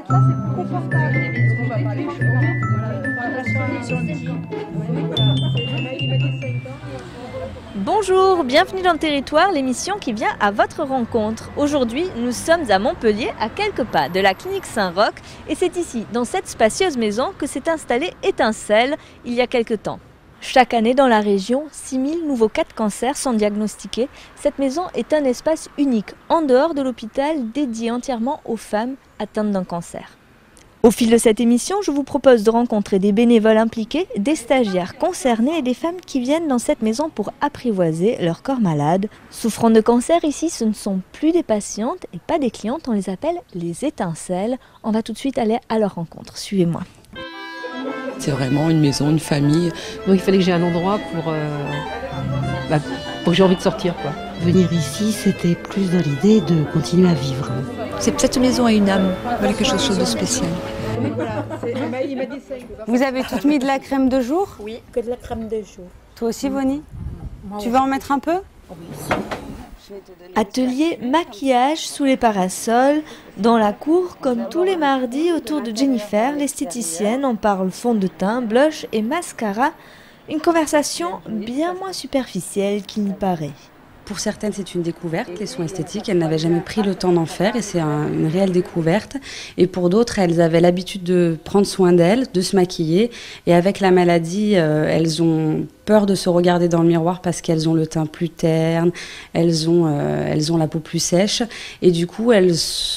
là, c'est confortable. On va pas les Bonjour, bienvenue dans le territoire, l'émission qui vient à votre rencontre. Aujourd'hui, nous sommes à Montpellier, à quelques pas de la clinique Saint-Roch, et c'est ici, dans cette spacieuse maison, que s'est installée Étincelle il y a quelques temps. Chaque année dans la région, 6000 nouveaux cas de cancer sont diagnostiqués. Cette maison est un espace unique, en dehors de l'hôpital, dédié entièrement aux femmes atteintes d'un cancer. Au fil de cette émission, je vous propose de rencontrer des bénévoles impliqués, des stagiaires concernés et des femmes qui viennent dans cette maison pour apprivoiser leur corps malade. Souffrant de cancer, ici, ce ne sont plus des patientes et pas des clientes, on les appelle les étincelles. On va tout de suite aller à leur rencontre. Suivez-moi. C'est vraiment une maison, une famille. Donc il fallait que j'ai un endroit pour que j'ai envie de sortir, quoi. Venir ici, c'était plus dans l'idée de continuer à vivre. Cette maison a une âme, voilà quelque chose de spécial. Vous avez toutes mis de la crème de jour? Oui, que de la crème de jour. Toi aussi, Bonnie? Tu vas en mettre un peu? Atelier maquillage sous les parasols, dans la cour, comme tous les mardis, autour de Jennifer, l'esthéticienne. On parle fond de teint, blush et mascara. Une conversation bien moins superficielle qu'il n'y paraît. Pour certaines, c'est une découverte, les soins esthétiques. Elles n'avaient jamais pris le temps d'en faire et c'est une réelle découverte. Et pour d'autres, elles avaient l'habitude de prendre soin d'elles, de se maquiller. Et avec la maladie, elles ont peur de se regarder dans le miroir parce qu'elles ont le teint plus terne, elles ont la peau plus sèche. Et du coup, elles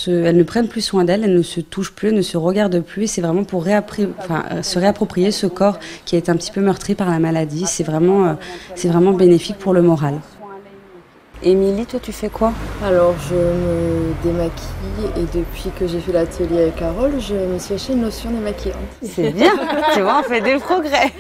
ne prennent plus soin d'elles, elles ne se touchent plus, elles ne se regardent plus. Et c'est vraiment pour se réapproprier ce corps qui a été un petit peu meurtri par la maladie. C'est vraiment bénéfique pour le moral. Émilie, toi, tu fais quoi? Alors, je me démaquille et depuis que j'ai fait l'atelier avec Carole, je me suis acheté une lotion démaquillante. C'est bien, tu vois, on fait des progrès.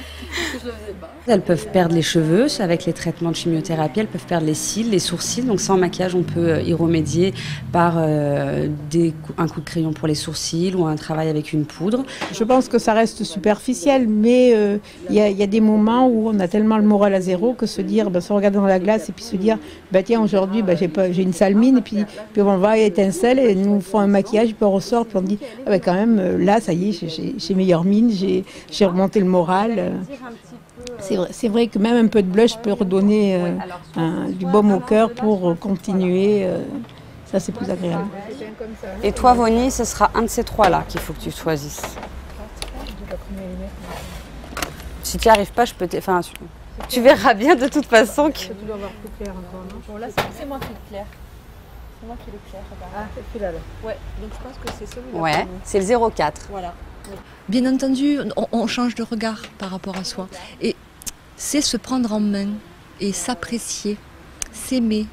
Elles peuvent perdre les cheveux avec les traitements de chimiothérapie, elles peuvent perdre les cils, les sourcils. Donc sans maquillage, on peut y remédier par un coup de crayon pour les sourcils ou un travail avec une poudre. Je pense que ça reste superficiel, mais il y a des moments où on a tellement le moral à zéro que se dire, se regarder dans la glace et puis se dire, tiens, aujourd'hui, j'ai une sale mine, et puis on va à Étincelle et nous font un maquillage, puis on ressort, puis on dit, quand même, là, ça y est, j'ai meilleure mine, j'ai remonté le moral. C'est vrai que même un peu de blush peut redonner du baume au cœur pour continuer. Ça, c'est plus agréable. Et toi, Vonnie, ce sera un de ces trois-là qu'il faut que tu choisisses. Si tu n'y arrives pas, je peux tu verras bien de toute façon que... Bon, là, c'est moi qui le clair. C'est moi qui le clair. Ah, c'est celui-là. Ouais, donc je pense que c'est celui-là. Ouais, c'est le 04. Voilà. Bien entendu, on change de regard par rapport à soi. Et c'est se prendre en main et s'apprécier, s'aimer.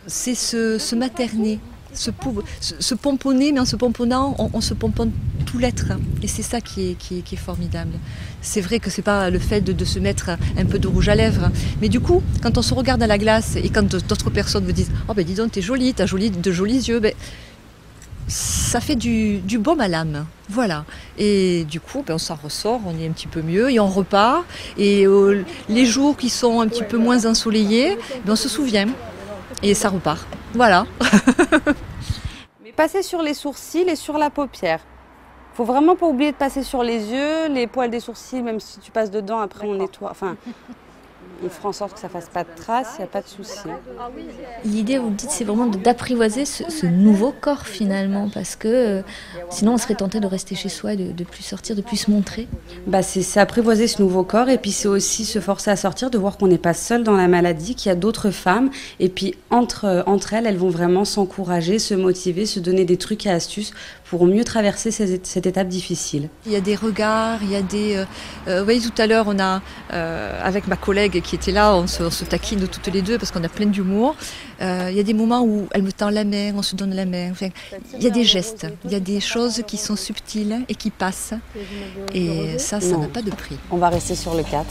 C'est se materner, se pomponner, mais en se pomponnant, on se pomponne tout l'être. Et c'est ça qui est formidable. C'est vrai que c'est pas le fait de se mettre un peu de rouge à lèvres, mais du coup, quand on se regarde à la glace et quand d'autres personnes me disent « Oh dis donc, t'es jolie, t'as de jolis yeux », ça fait du baume à l'âme, voilà. Et du coup, on s'en ressort, on est un petit peu mieux et on repart. Et les jours qui sont un petit peu moins ensoleillés, on se souvient et ça repart, voilà. Mais passer sur les sourcils et sur la paupière. Faut vraiment pas oublier de passer sur les yeux, les poils des sourcils, même si tu passes dedans, après on nettoie. Enfin, on fera en sorte que ça fasse pas de traces, il n'y a pas de souci. L'idée, vous me dites, c'est vraiment d'apprivoiser ce nouveau corps finalement, parce que sinon on serait tenté de rester chez soi et de plus sortir, de plus se montrer. C'est apprivoiser ce nouveau corps et puis c'est aussi se forcer à sortir, de voir qu'on n'est pas seul dans la maladie, qu'il y a d'autres femmes et puis entre elles, elles vont vraiment s'encourager, se motiver, se donner des trucs et astuces pour mieux traverser cette étape difficile. Il y a des regards, il y a des... vous voyez, tout à l'heure, on a, avec ma collègue qui était là, on se taquine toutes les deux parce qu'on a plein d'humour. Il y a des moments où elle me tend la main, on se donne la main. Enfin, il y a des gestes, il y a des choses qui sont subtiles et qui passent. Et ça n'a pas de prix. On va rester sur le 4.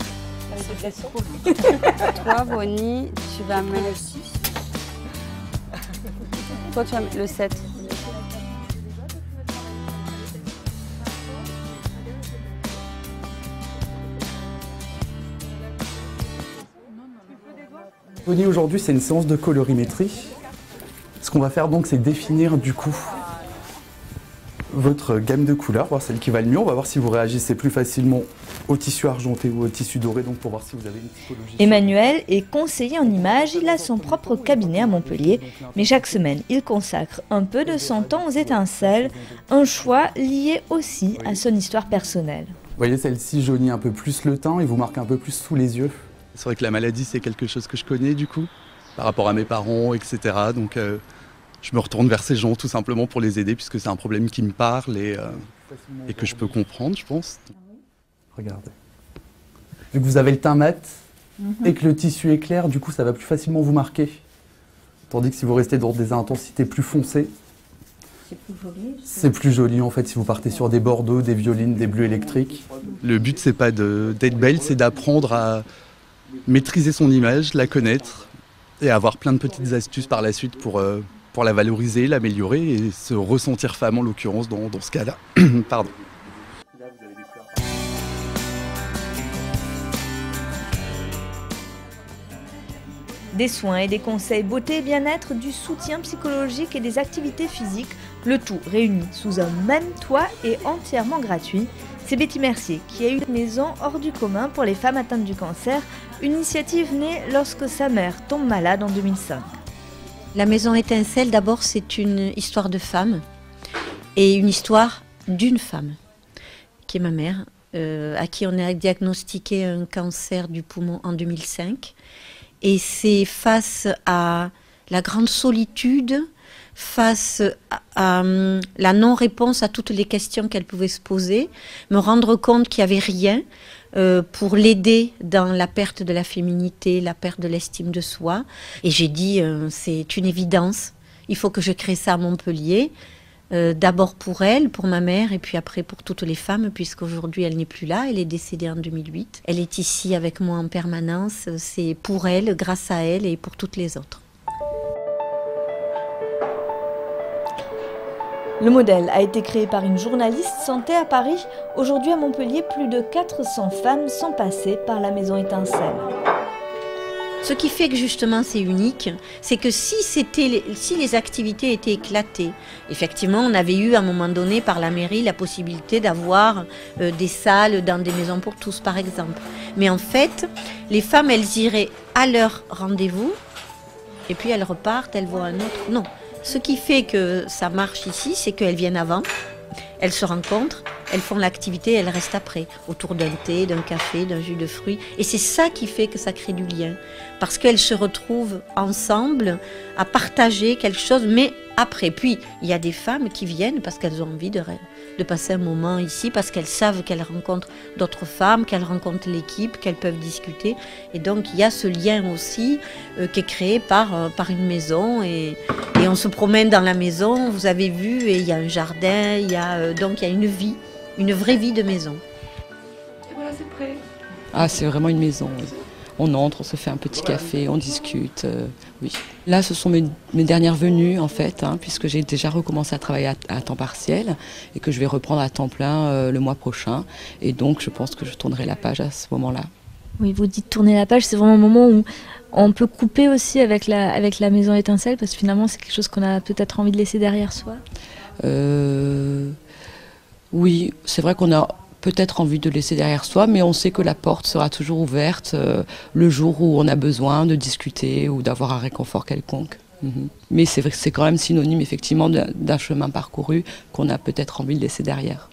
Toi, Vonnie, tu vas mettre... Toi, tu vas mettre le 7. Vonnie, aujourd'hui, c'est une séance de colorimétrie. Ce qu'on va faire donc, c'est définir du coup votre gamme de couleurs, voir celle qui va le mieux. On va voir si vous réagissez plus facilement au tissu argenté ou au tissu doré, donc pour voir si vous avez une typologie. Emmanuel est conseiller en images, il a son propre cabinet à Montpellier, mais chaque semaine il consacre un peu de son temps aux étincelles, un choix lié aussi à son histoire personnelle. Vous voyez, celle-ci jaunit un peu plus le teint et vous marque un peu plus sous les yeux. C'est vrai que la maladie, c'est quelque chose que je connais du coup, par rapport à mes parents, etc. Donc je me retourne vers ces gens tout simplement pour les aider, puisque c'est un problème qui me parle et que je peux comprendre, je pense. Regardez. Vu que vous avez le teint mat et que le tissu est clair, du coup, ça va plus facilement vous marquer. Tandis que si vous restez dans des intensités plus foncées, c'est plus joli en fait si vous partez sur des bordeaux, des violines, des bleus électriques. Le but, c'est pas d'être belle, c'est d'apprendre à maîtriser son image, la connaître et avoir plein de petites astuces par la suite pour la valoriser, l'améliorer et se ressentir femme en l'occurrence dans ce cas-là. Pardon. Des soins et des conseils beauté et bien-être, du soutien psychologique et des activités physiques, le tout réuni sous un même toit et entièrement gratuit. C'est Betty Mercier qui a eu une maison hors du commun pour les femmes atteintes du cancer, une initiative née lorsque sa mère tombe malade en 2005. La maison étincelle, d'abord, c'est une histoire de femme et une histoire d'une femme, qui est ma mère, à qui on a diagnostiqué un cancer du poumon en 2005. Et c'est face à la grande solitude, face à la non-réponse à toutes les questions qu'elle pouvait se poser, me rendre compte qu'il n'y avait rien pour l'aider dans la perte de la féminité, la perte de l'estime de soi. Et j'ai dit, c'est une évidence, il faut que je crée ça à Montpellier, d'abord pour elle, pour ma mère, et puis après pour toutes les femmes, puisqu'aujourd'hui elle n'est plus là, elle est décédée en 2008. Elle est ici avec moi en permanence, c'est pour elle, grâce à elle et pour toutes les autres. Le modèle a été créé par une journaliste santé à Paris. Aujourd'hui à Montpellier, plus de 400 femmes sont passées par la maison étincelle. Ce qui fait que justement c'est unique, c'est que si les activités étaient éclatées, effectivement on avait eu à un moment donné par la mairie la possibilité d'avoir des salles dans des maisons pour tous par exemple. Mais en fait, les femmes elles iraient à leur rendez-vous et puis elles repartent, elles voient un autre. Non. Ce qui fait que ça marche ici, c'est qu'elles viennent avant, elles se rencontrent, elles font l'activité, elles restent après, autour d'un thé, d'un café, d'un jus de fruits. Et c'est ça qui fait que ça crée du lien. Parce qu'elles se retrouvent ensemble à partager quelque chose, mais après. Puis, il y a des femmes qui viennent parce qu'elles ont envie de passer un moment ici, parce qu'elles savent qu'elles rencontrent d'autres femmes, qu'elles rencontrent l'équipe, qu'elles peuvent discuter. Et donc, il y a ce lien aussi qui est créé par une maison. Et on se promène dans la maison, vous avez vu, et il y a un jardin, donc il y a une vie. Une vraie vie de maison. Et voilà, c'est prêt. Ah, c'est vraiment une maison, oui. On entre, on se fait un petit café, on discute, oui. Là, ce sont mes dernières venues, en fait, puisque j'ai déjà recommencé à travailler à temps partiel et que je vais reprendre à temps plein le mois prochain. Et donc, je pense que je tournerai la page à ce moment-là. Oui, vous dites tourner la page, c'est vraiment un moment où on peut couper aussi avec la maison étincelle, parce que finalement, c'est quelque chose qu'on a peut-être envie de laisser derrière soi. Oui, c'est vrai qu'on a peut-être envie de laisser derrière soi, mais on sait que la porte sera toujours ouverte le jour où on a besoin de discuter ou d'avoir un réconfort quelconque. Mais c'est vrai que c'est quand même synonyme effectivement d'un chemin parcouru qu'on a peut-être envie de laisser derrière.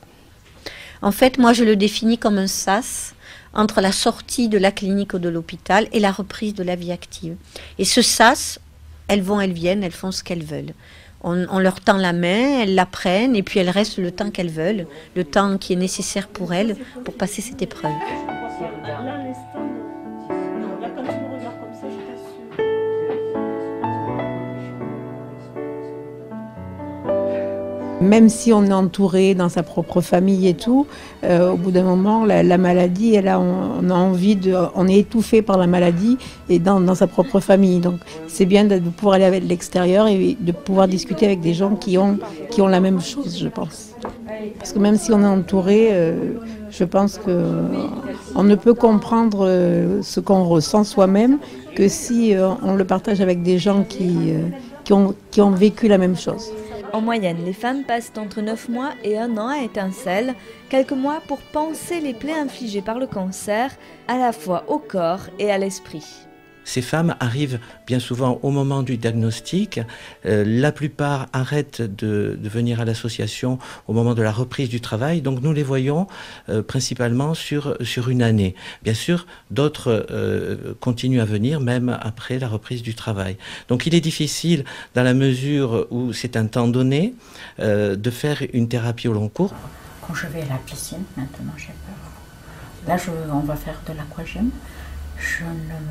En fait, moi je le définis comme un sas entre la sortie de la clinique ou de l'hôpital et la reprise de la vie active. Et ce sas, elles vont, elles viennent, elles font ce qu'elles veulent. On leur tend la main, elles la prennent et puis elles restent le temps qu'elles veulent, le temps qui est nécessaire pour elles pour passer cette épreuve. Même si on est entouré dans sa propre famille et tout, au bout d'un moment, la maladie, on a envie on est étouffé par la maladie et dans sa propre famille. Donc c'est bien de pouvoir aller avec l'extérieur et de pouvoir discuter avec des gens qui ont la même chose, je pense. Parce que même si on est entouré, je pense qu'on ne peut comprendre ce qu'on ressent soi-même que si on le partage avec des gens qui ont vécu la même chose. En moyenne, les femmes passent entre 9 mois et 1 an à Étincelles, quelques mois pour panser les plaies infligées par le cancer, à la fois au corps et à l'esprit. Ces femmes arrivent bien souvent au moment du diagnostic. La plupart arrêtent de venir à l'association au moment de la reprise du travail. Donc nous les voyons principalement sur une année. Bien sûr, d'autres continuent à venir même après la reprise du travail. Donc il est difficile, dans la mesure où c'est un temps donné, de faire une thérapie au long cours. Quand je vais à la piscine, maintenant j'ai peur. Là, on va faire de l'aquagym.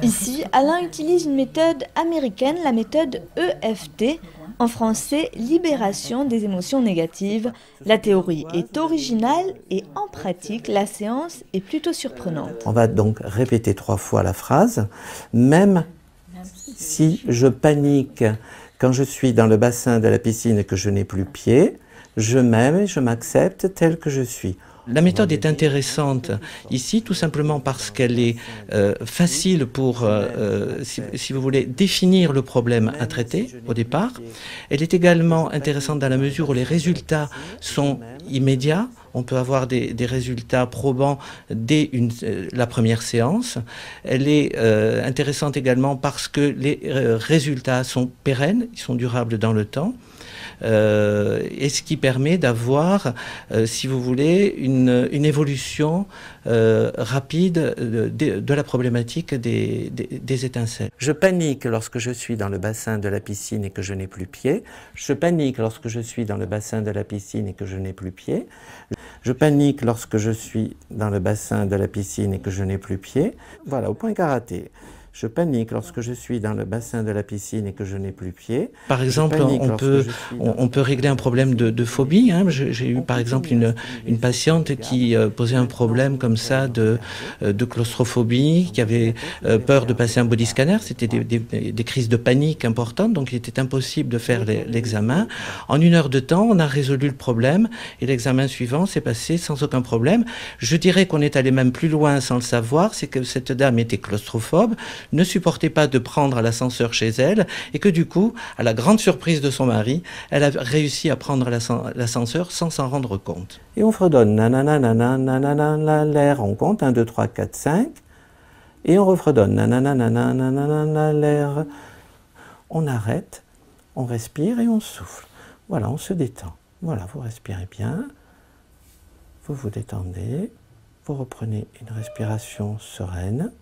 Ici, Alain utilise une méthode américaine, la méthode EFT, en français, libération des émotions négatives. La théorie est originale et en pratique, la séance est plutôt surprenante. On va donc répéter 3 fois la phrase, même si je panique quand je suis dans le bassin de la piscine et que je n'ai plus pied, je m'aime et je m'accepte tel que je suis. La méthode est intéressante ici tout simplement parce qu'elle est facile pour, si vous voulez, définir le problème à traiter au départ. Elle est également intéressante dans la mesure où les résultats sont immédiats. On peut avoir des résultats probants dès la première séance. Elle est intéressante également parce que les résultats sont pérennes, ils sont durables dans le temps. Et ce qui permet d'avoir, si vous voulez, une évolution rapide de la problématique des étincelles. Je panique lorsque je suis dans le bassin de la piscine et que je n'ai plus pied. Je panique lorsque je suis dans le bassin de la piscine et que je n'ai plus pied. Je panique lorsque je suis dans le bassin de la piscine et que je n'ai plus pied. Voilà, au point karaté. Je panique lorsque je suis dans le bassin de la piscine et que je n'ai plus pied. Par exemple, on peut régler un problème de phobie. Hein. J'ai eu par exemple une patiente qui posait un problème comme ça de claustrophobie, qui avait peur de passer un body scanner. C'était des crises de panique importantes, donc il était impossible de faire l'examen. En 1 heure de temps, on a résolu le problème et l'examen suivant s'est passé sans aucun problème. Je dirais qu'on est allé même plus loin sans le savoir, c'est que cette dame était claustrophobe, ne supportait pas de prendre l'ascenseur chez elle et que du coup, à la grande surprise de son mari, elle a réussi à prendre l'ascenseur sans s'en rendre compte. Et on fredonne nanana nanana nanana l'air, on compte 1, 2, 3, 4, 5 et on refredonne nanana nanana nanana l'air. On arrête, on respire et on souffle. Voilà, on se détend. Voilà, vous respirez bien, vous vous détendez, vous reprenez une respiration sereine.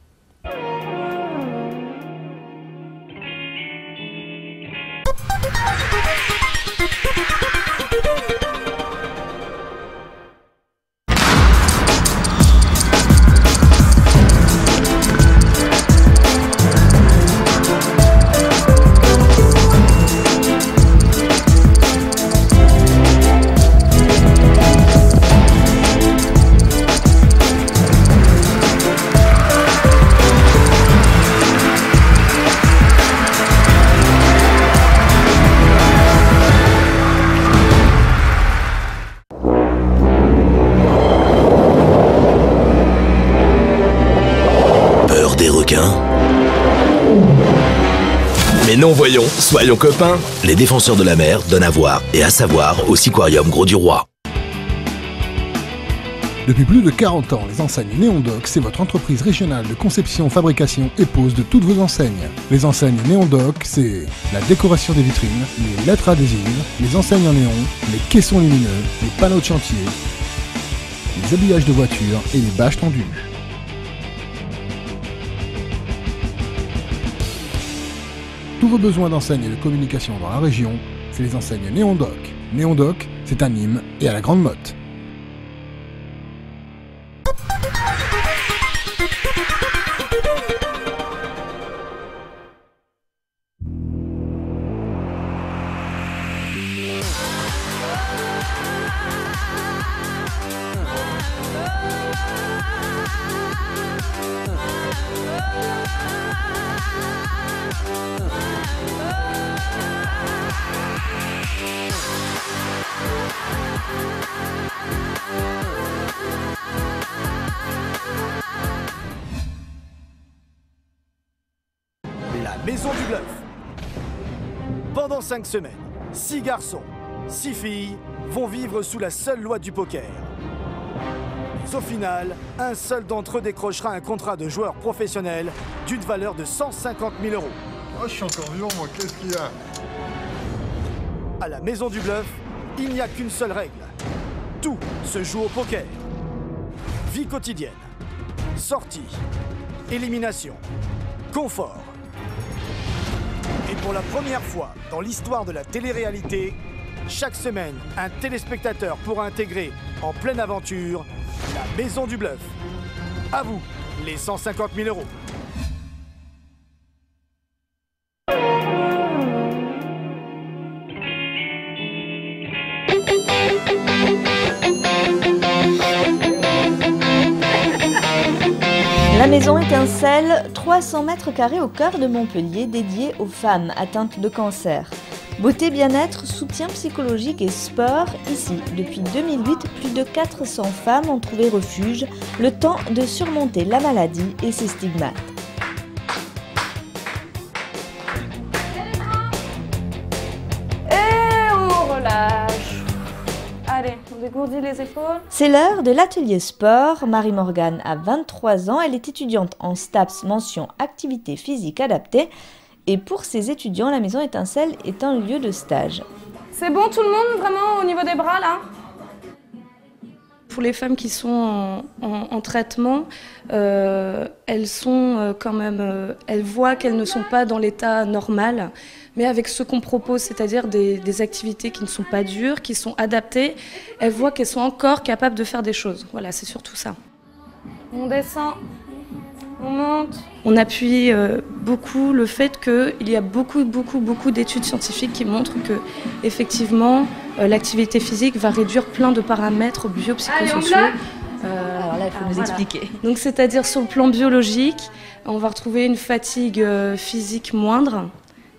Mais non, voyons, soyons copains. Les défenseurs de la mer donnent à voir et à savoir au Siquarium Gros du Roi. Depuis plus de 40 ans, les enseignes Néondoc, c'est votre entreprise régionale de conception, fabrication et pose de toutes vos enseignes. Les enseignes Néondoc, c'est la décoration des vitrines, les lettres adhésives, les enseignes en néon, les caissons lumineux, les panneaux de chantier, les habillages de voitures et les bâches tendues. Tous vos besoins d'enseignes et de communication dans la région, c'est les enseignes Néondoc. Néondoc, c'est à Nîmes et à la Grande Motte. La Maison du Bluff. Pendant 5 semaines, 6 garçons, 6 filles vont vivre sous la seule loi du poker. Au final, un seul d'entre eux décrochera un contrat de joueur professionnel d'une valeur de 150 000 €. Oh, je suis encore vivant, moi, qu'est-ce qu'il y a? À la Maison du Bluff, il n'y a qu'une seule règle. Tout se joue au poker. Vie quotidienne, sortie, élimination, confort. Et pour la première fois dans l'histoire de la télé-réalité, chaque semaine, un téléspectateur pourra intégrer en pleine aventure la Maison du Bluff. À vous, les 150 000 €. La maison Étincelle, 300 mètres carrés au cœur de Montpellier, dédiée aux femmes atteintes de cancer. Beauté, bien-être, soutien psychologique et sport. Ici, depuis 2008, plus de 400 femmes ont trouvé refuge, le temps de surmonter la maladie et ses stigmates. Et on relâche. Allez, on dégourdit les épaules. C'est l'heure de l'atelier sport. Marie-Morgane a 23 ans, elle est étudiante en STAPS mention activité physique adaptée. Et pour ces étudiants, la Maison Étincelle est un lieu de stage. C'est bon tout le monde, vraiment, au niveau des bras, là? Pour les femmes qui sont en traitement, elles sont quand même, elles voient qu'elles ne sont pas dans l'état normal, mais avec ce qu'on propose, c'est-à-dire des activités qui ne sont pas dures, qui sont adaptées, elles voient qu'elles sont encore capables de faire des choses. Voilà, c'est surtout ça. On descend, on monte. On appuie beaucoup le fait qu'il y a beaucoup d'études scientifiques qui montrent que, effectivement, l'activité physique va réduire plein de paramètres biopsychosociaux. Alors là, il faut nous expliquer. Donc, c'est-à-dire sur le plan biologique, on va retrouver une fatigue physique moindre.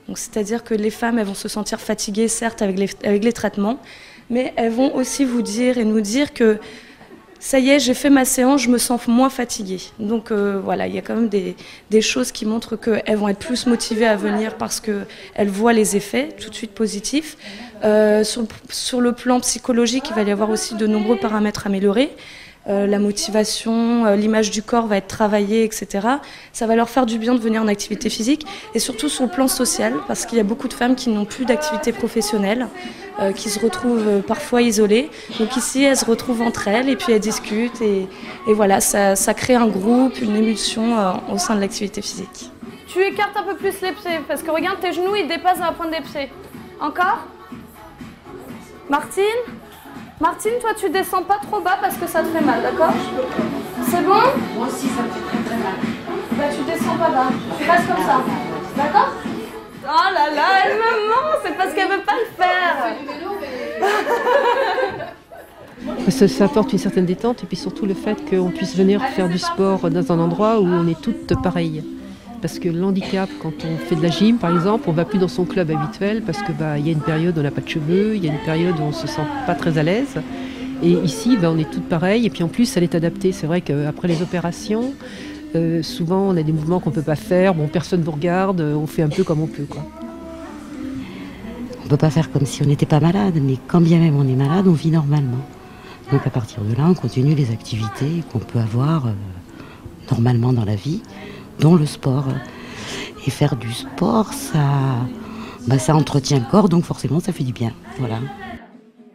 Donc, c'est-à-dire que les femmes, elles vont se sentir fatiguées, certes, avec les traitements, mais elles vont aussi vous dire et nous dire que ça y est, j'ai fait ma séance, je me sens moins fatiguée. Donc voilà, il y a quand même des choses qui montrent qu'elles vont être plus motivées à venir parce qu'elles voient les effets tout de suite positifs. Sur le plan psychologique, il va y avoir aussi de nombreux paramètres améliorés. La motivation, l'image du corps va être travaillée, etc. Ça va leur faire du bien de venir en activité physique et surtout sur le plan social, parce qu'il y a beaucoup de femmes qui n'ont plus d'activité professionnelle, qui se retrouvent parfois isolées. Donc ici, elles se retrouvent entre elles et puis elles discutent et voilà, ça crée un groupe, une émulsion au sein de l'activité physique. Tu écartes un peu plus les pieds, parce que regarde, tes genoux, ils dépassent la pointe des pieds. Encore? Martine? Martine, toi, tu descends pas trop bas parce que ça te fait mal, d'accord? C'est bon? Moi aussi, ça me fait très très mal. Bah, tu descends pas bas. Tu restes comme ça. D'accord? Oh là là, elle me ment! C'est parce qu'elle veut pas le faire! Ça apporte une certaine détente et puis surtout le fait qu'on puisse venir faire du sport dans un endroit où on est toutes pareilles. Parce que l'handicap, quand on fait de la gym par exemple, on ne va plus dans son club habituel parce qu'il y a une période où on n'a pas de cheveux, il y a une période où on ne se sent pas très à l'aise. Et ici, on est toutes pareilles et puis en plus, elle est adaptée. C'est vrai qu'après les opérations, souvent on a des mouvements qu'on ne peut pas faire, personne ne vous regarde, on fait un peu comme on peut, quoi. On ne peut pas faire comme si on n'était pas malade, mais quand bien même on est malade, on vit normalement. Donc à partir de là, on continue les activités qu'on peut avoir normalement dans la vie, dont le sport. Et faire du sport, ça entretient le corps, donc forcément ça fait du bien. Voilà.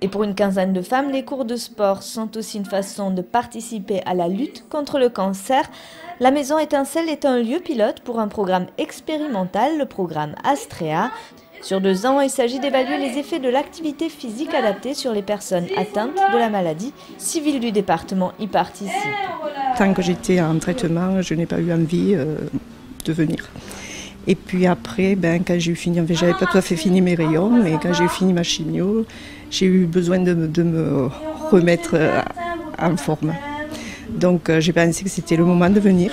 Et pour une quinzaine de femmes, les cours de sport sont aussi une façon de participer à la lutte contre le cancer. La Maison Étincelle est un lieu pilote pour un programme expérimental, le programme Astrea. Sur 2 ans, il s'agit d'évaluer les effets de l'activité physique adaptée sur les personnes atteintes de la maladie. 6 villes du département y participent. Tant que j'étais en traitement, je n'ai pas eu envie de venir. Et puis après, quand j'ai eu fini, j'avais pas tout à fait fini mes rayons, mais quand j'ai eu fini ma chimio, j'ai eu besoin de me remettre en forme. Donc j'ai pensé que c'était le moment de venir.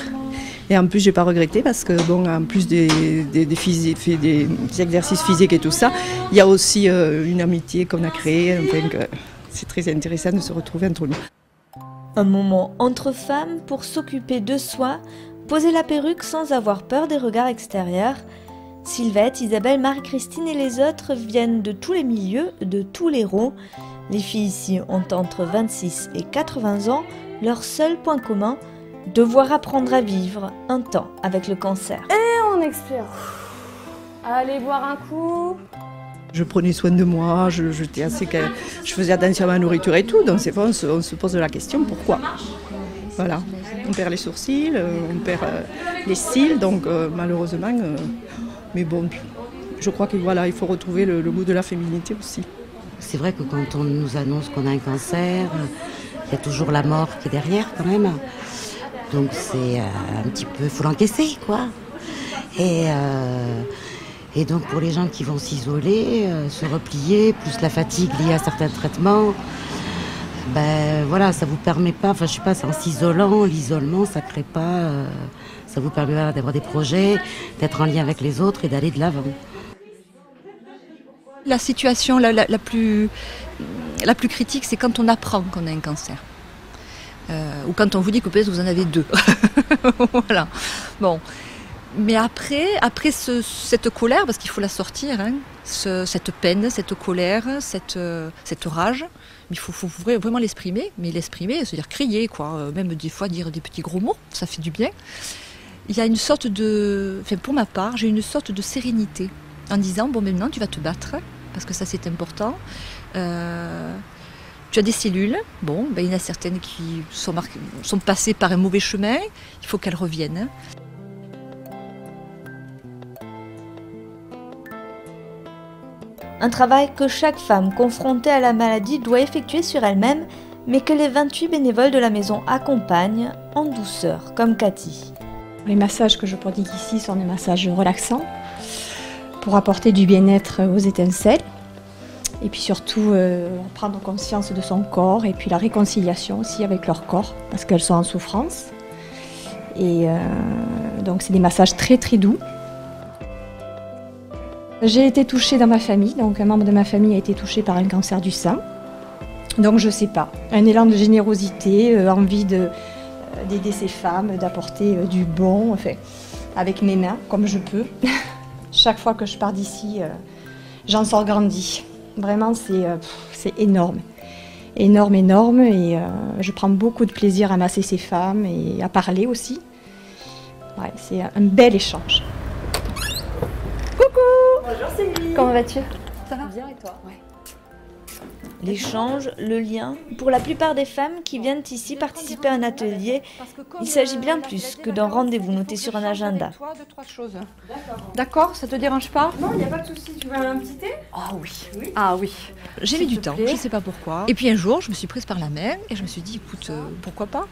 Et en plus, je n'ai pas regretté parce que, en plus des exercices physiques et tout ça, il y a aussi une amitié qu'on a créée. C'est très intéressant de se retrouver entre nous. Un moment entre femmes pour s'occuper de soi, poser la perruque sans avoir peur des regards extérieurs. Sylvette, Isabelle, Marie-Christine et les autres viennent de tous les milieux, de tous les rôles. Les filles ici ont entre 26 et 80 ans. Leur seul point commun, devoir apprendre à vivre un temps avec le cancer. Et on expire. Allez boire un coup. Je prenais soin de moi, je faisais attention à ma nourriture et tout, donc c'est vrai, on se pose la question pourquoi. Voilà, on perd les sourcils, on perd les cils, donc malheureusement, mais bon, je crois qu'il il faut retrouver le goût de la féminité aussi. C'est vrai que quand on nous annonce qu'on a un cancer, il y a toujours la mort qui est derrière quand même. Donc c'est un petit peu, faut l'encaisser quoi. Et donc pour les gens qui vont s'isoler, se replier, plus la fatigue liée à certains traitements, ben voilà, ça vous permet pas, enfin je sais pas, c'est en s'isolant, l'isolement ça crée pas, ça vous permet d'avoir des projets, d'être en lien avec les autres et d'aller de l'avant. La situation la plus critique, c'est quand on apprend qu'on a un cancer. Ou quand on vous dit que peut-être vous en avez 2. Voilà. Bon. Mais après cette colère, parce qu'il faut la sortir, hein, cette peine, cette colère, cette rage, il faut vraiment l'exprimer, mais l'exprimer, c'est-à-dire crier, quoi, même des fois dire des petits gros mots, ça fait du bien. Il y a une sorte de, enfin pour ma part, j'ai une sorte de sérénité en disant bon maintenant tu vas te battre, parce que ça c'est important. Tu as des cellules, bon, ben, il y en a certaines qui sont passées par un mauvais chemin, il faut qu'elles reviennent. Un travail que chaque femme confrontée à la maladie doit effectuer sur elle-même, mais que les 28 bénévoles de la maison accompagnent en douceur, comme Cathy. Les massages que je prodigue ici sont des massages relaxants pour apporter du bien-être aux étincelles et puis surtout prendre conscience de son corps et puis la réconciliation aussi avec leur corps parce qu'elles sont en souffrance. Et donc c'est des massages très très doux. J'ai été touchée dans ma famille, donc un membre de ma famille a été touché par un cancer du sein. Donc je sais pas, un élan de générosité, envie d'aider ces femmes, d'apporter du bon, enfin, avec mes mains, comme je peux. Chaque fois que je pars d'ici, j'en sors grandie. Vraiment, c'est énorme. Énorme, énorme, et je prends beaucoup de plaisir à masser ces femmes et à parler aussi. Ouais, c'est un bel échange. Bonjour Céline. Comment vas-tu? Ça va bien et toi? Ouais. L'échange, le lien, pour la plupart des femmes qui viennent ici participer à un atelier, il s'agit bien plus que d'un rendez-vous noté sur un agenda. D'accord, ça te dérange pas? Non, il n'y a pas de souci. Tu veux un petit thé? Ah oui. Ah oui. J'ai mis du temps, je ne sais pas pourquoi. Et puis un jour, je me suis prise par la main et je me suis dit, écoute, pourquoi pas?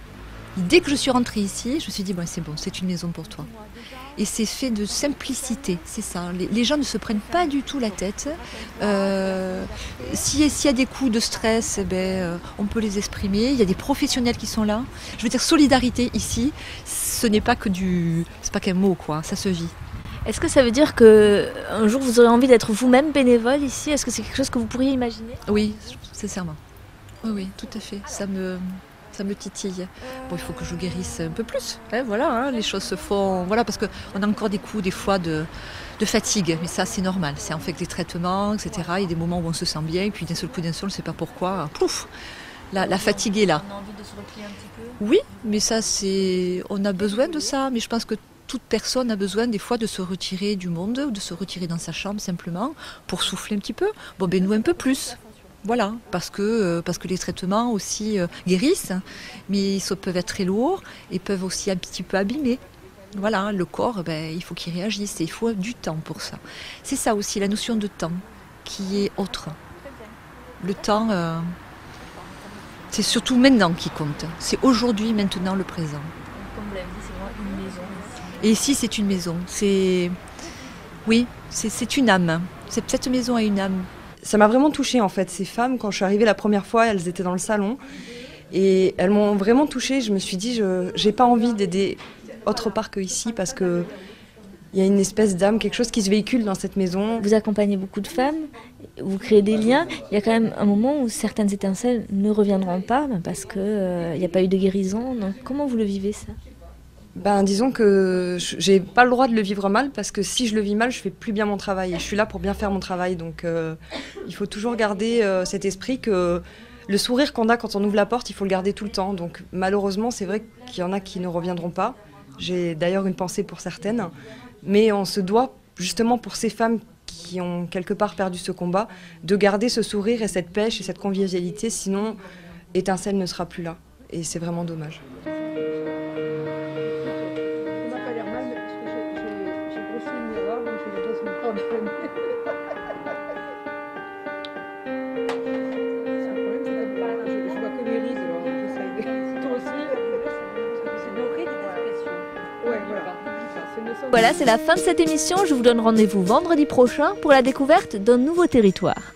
Dès que je suis rentrée ici, je me suis dit, bon, c'est une maison pour toi. Et c'est fait de simplicité, c'est ça. Les gens ne se prennent pas du tout la tête. S'il y a des coups de stress, on peut les exprimer. Il y a des professionnels qui sont là. Je veux dire, solidarité ici, ce n'est pas c'est pas qu'un mot, quoi. Ça se vit. Est-ce que ça veut dire qu'un jour vous aurez envie d'être vous-même bénévole ici? Est-ce que c'est quelque chose que vous pourriez imaginer? Oui, sincèrement. Oui, tout à fait. Ça me titille. Bon, il faut que je guérisse un peu plus. Hein, voilà, hein, les choses se font. Voilà, parce qu'on a encore des coups, des fois, de fatigue. Mais ça, c'est normal. C'est en fait que les traitements, etc. Il y a des moments où on se sent bien, et puis d'un seul coup, on ne sait pas pourquoi. Plouf, la fatigue est là. On a envie de se replier un petit peu? Oui, mais ça, on a besoin de ça. Mais je pense que toute personne a besoin, des fois, de se retirer du monde, ou de se retirer dans sa chambre, simplement, pour souffler un petit peu. Bon, nous, un peu plus. Voilà, parce que les traitements aussi guérissent, mais ils peuvent être très lourds et peuvent aussi un petit peu abîmer. Voilà, le corps, il faut qu'il réagisse et il faut du temps pour ça. C'est ça aussi, la notion de temps qui est autre. Le temps, c'est surtout maintenant qui compte. C'est aujourd'hui, maintenant, le présent. Comme vous l'avez dit, c'est vraiment une maison ici. Et ici, c'est une maison. C'est une âme. Cette maison a une âme. Ça m'a vraiment touchée en fait, ces femmes, quand je suis arrivée la première fois, elles étaient dans le salon et elles m'ont vraiment touchée. Je me suis dit, j'ai pas envie d'aider autre part que ici parce que il y a une espèce d'âme, quelque chose qui se véhicule dans cette maison. Vous accompagnez beaucoup de femmes, vous créez des liens. Il y a quand même un moment où certaines étincelles ne reviendront pas parce qu'il n'y a pas eu de guérison. Donc comment vous le vivez ça? Disons que j'ai pas le droit de le vivre mal, parce que si je le vis mal, je fais plus bien mon travail. Et je suis là pour bien faire mon travail. Donc il faut toujours garder cet esprit que le sourire qu'on a quand on ouvre la porte, il faut le garder tout le temps. Donc malheureusement, c'est vrai qu'il y en a qui ne reviendront pas. J'ai d'ailleurs une pensée pour certaines. Mais on se doit, justement pour ces femmes qui ont quelque part perdu ce combat, de garder ce sourire et cette pêche et cette convivialité. Sinon, Étincelle ne sera plus là. Et c'est vraiment dommage. Voilà, c'est la fin de cette émission. Je vous donne rendez-vous vendredi prochain pour la découverte d'un nouveau territoire.